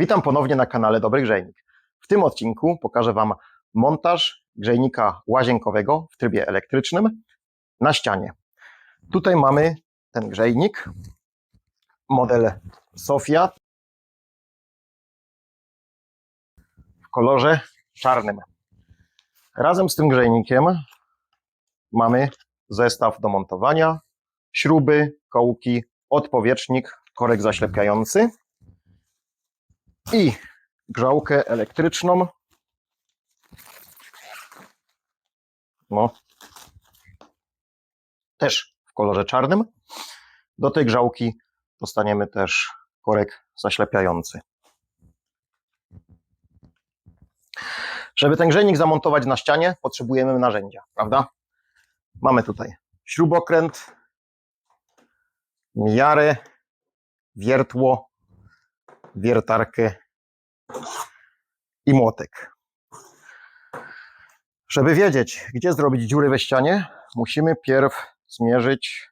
Witam ponownie na kanale Dobry Grzejnik. W tym odcinku pokażę Wam montaż grzejnika łazienkowego w trybie elektrycznym na ścianie. Tutaj mamy ten grzejnik, model Sofia w kolorze czarnym. Razem z tym grzejnikiem mamy zestaw do montowania, śruby, kołki, odpowietrznik, korek zaślepiający i grzałkę elektryczną. Też w kolorze czarnym. Do tej grzałki dostaniemy też korek zaślepiający. Żeby ten grzejnik zamontować na ścianie, potrzebujemy narzędzia, prawda? Mamy tutaj śrubokręt, miarę, wiertło, wiertarkę i młotek. Żeby wiedzieć, gdzie zrobić dziury we ścianie, musimy pierw zmierzyć,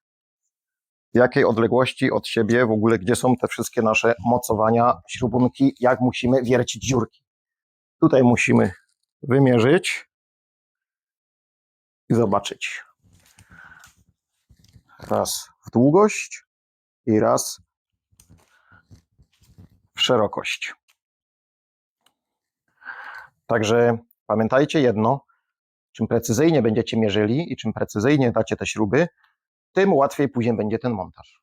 w jakiej odległości od siebie w ogóle, gdzie są te wszystkie nasze mocowania, śrubunki, jak musimy wiercić dziurki. Tutaj musimy wymierzyć i zobaczyć. Raz w długość i raz w szerokość. Także pamiętajcie jedno, czym precyzyjnie będziecie mierzyli i czym precyzyjnie dacie te śruby, tym łatwiej później będzie ten montaż.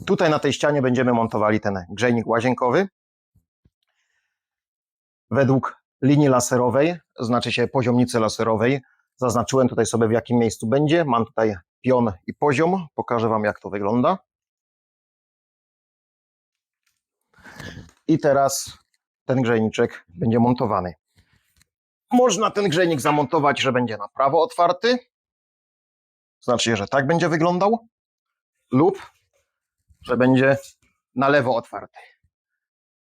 Tutaj na tej ścianie będziemy montowali ten grzejnik łazienkowy. Według linii laserowej, znaczy się poziomnicy laserowej, zaznaczyłem tutaj sobie, w jakim miejscu będzie. Mam tutaj pion i poziom. Pokażę Wam, jak to wygląda. I teraz ten grzejniczek będzie montowany. Można ten grzejnik zamontować, że będzie na prawo otwarty. Znaczy, że tak będzie wyglądał. Lub, że będzie na lewo otwarty.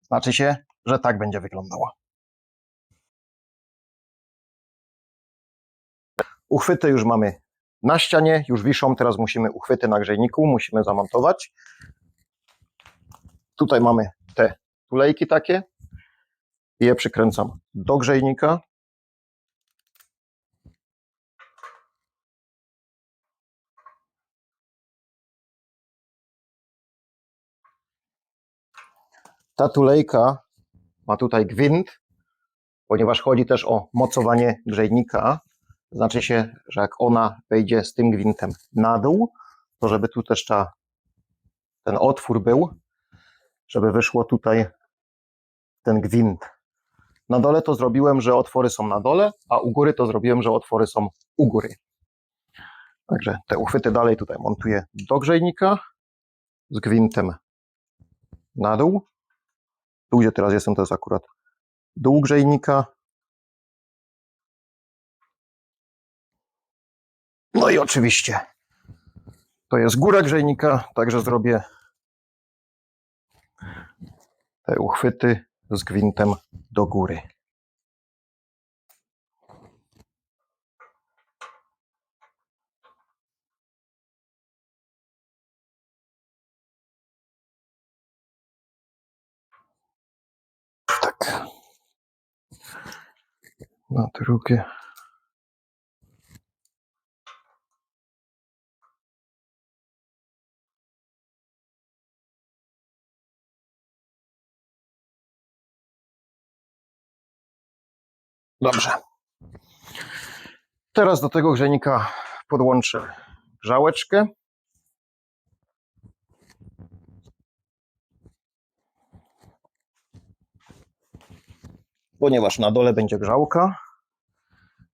Znaczy się, że tak będzie wyglądała. Uchwyty już mamy na ścianie, już wiszą. Teraz musimy uchwyty na grzejniku, musimy zamontować. Tutaj mamy te tulejki takie. Je przykręcam do grzejnika. Ta tulejka ma tutaj gwint, ponieważ chodzi też o mocowanie grzejnika. Znaczy się, że jak ona wejdzie z tym gwintem na dół, to żeby tu też ten otwór był, żeby wyszło tutaj ten gwint. Na dole to zrobiłem, że otwory są na dole, a u góry to zrobiłem, że otwory są u góry. Także te uchwyty dalej tutaj montuję do grzejnika z gwintem na dół. Tu, gdzie teraz jestem, to jest akurat dół grzejnika. No i oczywiście to jest góra grzejnika, także zrobię te uchwyty z gwintem do góry. Tak. Na drugie. Dobrze. Teraz do tego grzejnika podłączę grzałeczkę. Ponieważ na dole będzie grzałka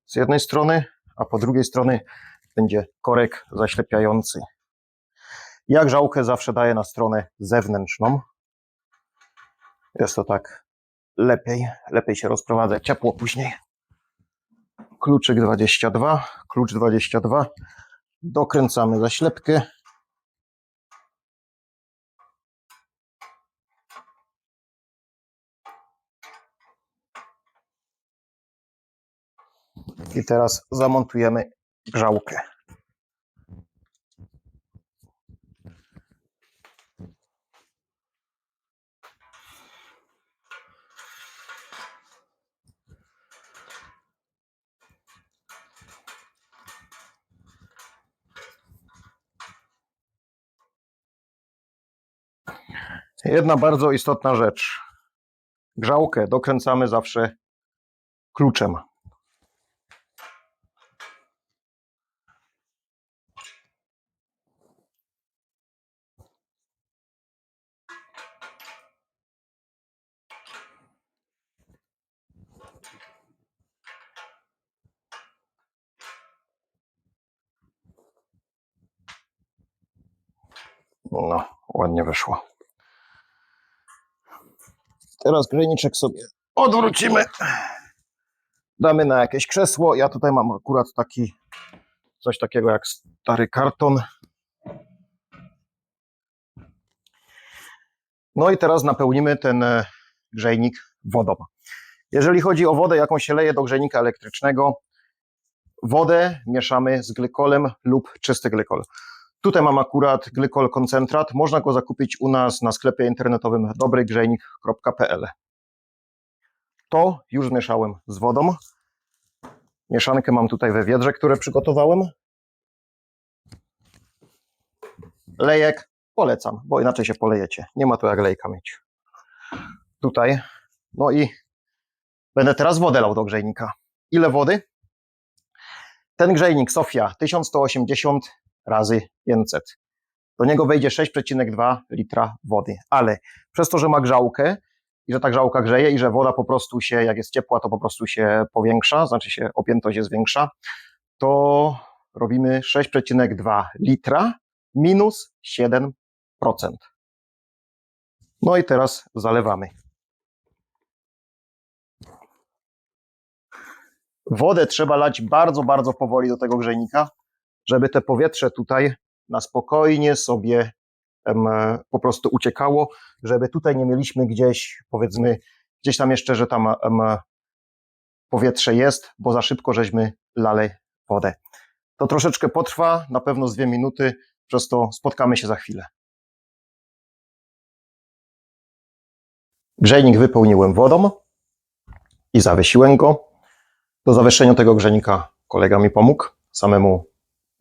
z jednej strony, a po drugiej stronie będzie korek zaślepiający. Ja grzałkę zawsze daję na stronę zewnętrzną. Jest to tak lepiej się rozprowadza ciepło później. Kluczyk 22, klucz 22. Dokręcamy zaślepkę. I teraz zamontujemy grzałkę. Jedna bardzo istotna rzecz. Grzałkę dokręcamy zawsze kluczem. No, ładnie wyszło. Teraz grzejniczek sobie odwrócimy. Damy na jakieś krzesło. Ja tutaj mam akurat coś takiego jak stary karton. No i teraz napełnimy ten grzejnik wodą. Jeżeli chodzi o wodę, jaką się leje do grzejnika elektrycznego, wodę mieszamy z glykolem lub czysty glykol. Tutaj mam akurat glykol koncentrat. Można go zakupić u nas na sklepie internetowym dobrygrzejnik.pl. To już zmieszałem z wodą. Mieszankę mam tutaj we wiedrze, które przygotowałem. Lejek polecam, bo inaczej się polejecie. Nie ma to jak lejka mieć. Tutaj. No i będę teraz wodę lał do grzejnika. Ile wody? Ten grzejnik Sofia 1180 razy 500. Do niego wejdzie 6,2 litra wody. Ale przez to, że ma grzałkę i że ta grzałka grzeje i że woda po prostu się, jak jest ciepła, to po prostu się powiększa, znaczy się objętość jest większa, to robimy 6,2 litra minus 7%. No i teraz zalewamy. Wodę trzeba lać bardzo, bardzo powoli do tego grzejnika, żeby te powietrze tutaj na spokojnie sobie po prostu uciekało, żeby tutaj nie mieliśmy gdzieś, powiedzmy, gdzieś tam jeszcze, że tam powietrze jest, bo za szybko żeśmy lali wodę. To troszeczkę potrwa, na pewno z 2 minuty, przez to spotkamy się za chwilę. Grzejnik wypełniłem wodą i zawiesiłem go. Do zawieszenia tego grzejnika kolega mi pomógł. Samemu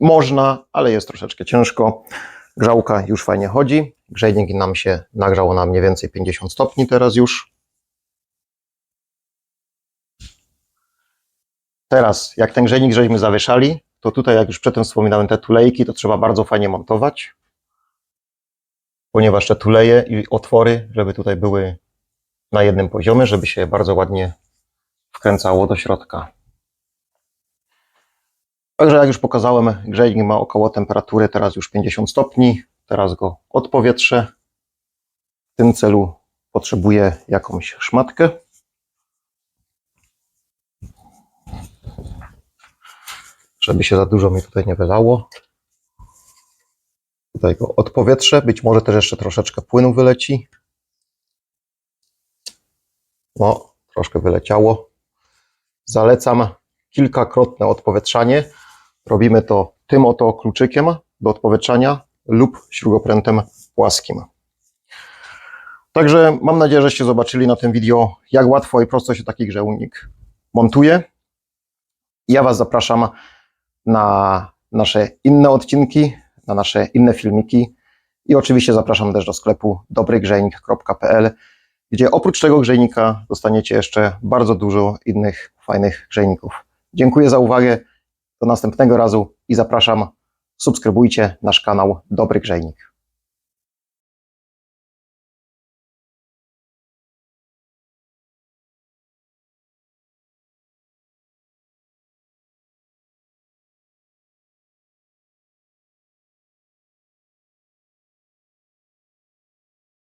można, ale jest troszeczkę ciężko. Grzałka już fajnie chodzi. Grzejnik nam się nagrzał na mniej więcej 50 stopni teraz już. Teraz, jak ten grzejnik żeśmy zawieszali, to tutaj, jak już przedtem wspominałem, te tulejki to trzeba bardzo fajnie montować, ponieważ te tuleje i otwory, żeby tutaj były na jednym poziomie, żeby się bardzo ładnie wkręcało do środka. Także jak już pokazałem, grzejnik ma około temperatury teraz już 50 stopni. Teraz go odpowietrzę. W tym celu potrzebuję jakąś szmatkę. Żeby się za dużo mi tutaj nie wylało. Tutaj go odpowietrzę. Być może też jeszcze troszeczkę płynu wyleci. No, troszkę wyleciało. Zalecam kilkakrotne odpowietrzanie. Robimy to tym oto kluczykiem do odpowietrzania lub śrubokrętem płaskim. Także mam nadzieję, żeście zobaczyli na tym wideo, jak łatwo i prosto się taki grzejnik montuje. Ja Was zapraszam na nasze inne odcinki, na nasze inne filmiki i oczywiście zapraszam też do sklepu dobrygrzejnik.pl, gdzie oprócz tego grzejnika dostaniecie jeszcze bardzo dużo innych fajnych grzejników. Dziękuję za uwagę, do następnego razu i zapraszam, subskrybujcie nasz kanał Dobry Grzejnik.